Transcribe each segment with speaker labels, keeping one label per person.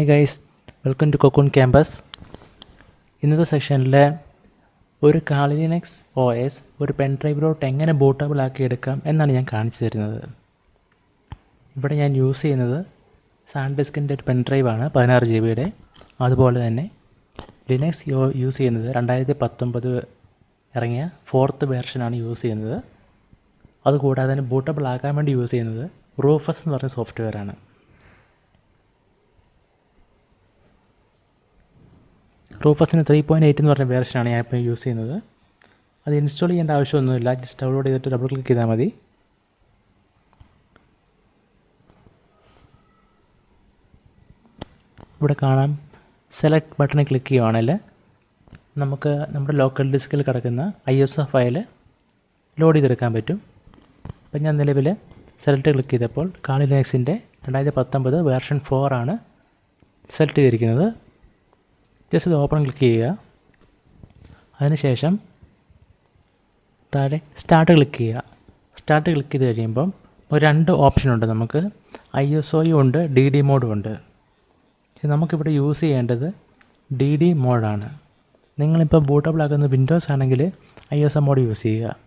Speaker 1: Guys, welcome to Cocoon campus. ഇന്നത്തെ സെക്ഷനിൽ ഒരു കാളി ലിനക്സ് OS ഒരു പെൻ ഡ്രൈവിലോട്ട് എങ്ങനെ ബൂട്ടബിൾ ആക്കി എടുക്കാം എന്നാണ് ഞാൻ കാണിച്ചു തരുന്നത്. ഇവിടെ ഞാൻ യൂസ് ചെയ്യുന്നത് സാൻഡിസ്കിൻ്റെ ഒരു പെൻ ഡ്രൈവാണ് 16 GB. അതുപോലെ തന്നെ ലിനക്സ് യൂസ് ചെയ്യുന്നത് 2019 ഇറങ്ങിയ 4th വേർഷനാണ് യൂസ് ചെയ്യുന്നത്. അതുകൂടാതെ തന്നെ ബൂട്ടബിൾ ആക്കാൻ വേണ്ടി യൂസ് ചെയ്യുന്നത് റൂഫസ് എന്ന് പറഞ്ഞ സോഫ്റ്റ്വെയറാണ്. റൂഫസിന് 3.8 എന്ന് പറഞ്ഞ വേർഷനാണ് ഞാനിപ്പോൾ യൂസ് ചെയ്യുന്നത്. അത് ഇൻസ്റ്റാൾ ചെയ്യേണ്ട ആവശ്യമൊന്നുമില്ല, ജസ്റ്റ് ഡൗൺലോഡ് ചെയ്തിട്ട് ഡബിൾ ക്ലിക്ക് ചെയ്താൽ മതി. ഇവിടെ കാണാം, സെലക്ട് ബട്ടണിൽ ക്ലിക്ക് ചെയ്യുവാണെങ്കിൽ നമുക്ക് നമ്മുടെ ലോക്കൽ ഡിസ്കിൽ കിടക്കുന്ന ISO ഫയൽ ലോഡ് ചെയ്തെടുക്കാൻ പറ്റും. അപ്പം ഞാൻ നിലവിൽ സെലക്ട് ക്ലിക്ക് ചെയ്തപ്പോൾ കാളി ലിനക്സിൻ്റെ 2019 വേർഷൻ 4 ആണ് സെലക്ട് ചെയ്തിരിക്കുന്നത്. ജസ്റ്റ് ഇത് ഓപ്പൺ ക്ലിക്ക് ചെയ്യുക. അതിനുശേഷം താഴെ സ്റ്റാർട്ട് ക്ലിക്ക് ചെയ്യുക. സ്റ്റാർട്ട് ക്ലിക്ക് ചെയ്ത് കഴിയുമ്പം ഒരു 2 ഓപ്ഷനുണ്ട്. നമുക്ക് ISOയും ഉണ്ട്, DD മോഡും ഉണ്ട്. നമുക്കിവിടെ യൂസ് ചെയ്യേണ്ടത് DD മോഡാണ്. നിങ്ങളിപ്പോൾ ബൂട്ടബിൾ ആക്കുന്ന വിൻഡോസ് ആണെങ്കിൽ ISO മോഡ് യൂസ് ചെയ്യുക,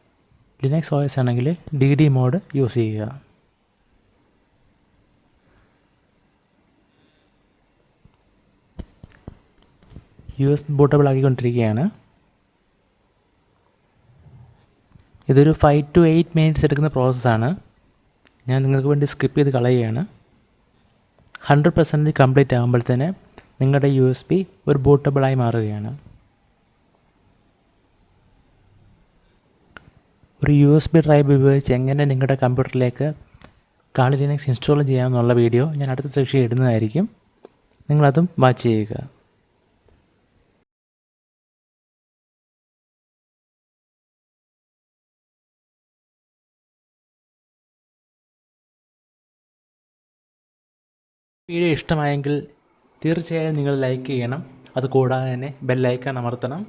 Speaker 1: ലിനക്സ് OS ആണെങ്കിൽ DD മോഡ് യൂസ് ചെയ്യുക. US ബൂട്ടബിൾ ആക്കിക്കൊണ്ടിരിക്കുകയാണ്. ഇതൊരു 5 to 8 മിനിറ്റ്സ് എടുക്കുന്ന പ്രോസസ്സാണ്. ഞാൻ നിങ്ങൾക്ക് വേണ്ടി സ്കിപ്പ് ചെയ്ത് കളയുകയാണ്. 100% കംപ്ലീറ്റ് ആകുമ്പോൾ തന്നെ നിങ്ങളുടെ USB ഒരു ബൂട്ടബിളായി മാറുകയാണ്. ഒരു USB ഡ്രൈവ് ഉപയോഗിച്ച് എങ്ങനെ നിങ്ങളുടെ കമ്പ്യൂട്ടറിലേക്ക് കാളി ലിനക്സ് ഇൻസ്റ്റാൾ ചെയ്യാമെന്നുള്ള വീഡിയോ ഞാൻ അടുത്ത സെക്ഷനിൽ ഇടുന്നതായിരിക്കും. നിങ്ങളതും വാച്ച് ചെയ്യുക. വീഡിയോ ഇഷ്ടമായെങ്കിൽ തീർച്ചയായും നിങ്ങൾ ലൈക്ക് ചെയ്യണം. അതുകൂടാതെ തന്നെ ബെല്ലൈക്കൺ അമർത്തണം,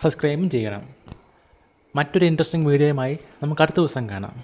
Speaker 1: സബ്സ്ക്രൈബും ചെയ്യണം. മറ്റൊരു ഇൻട്രസ്റ്റിംഗ് വീഡിയോയുമായി നമുക്ക് അടുത്ത ദിവസം കാണാം.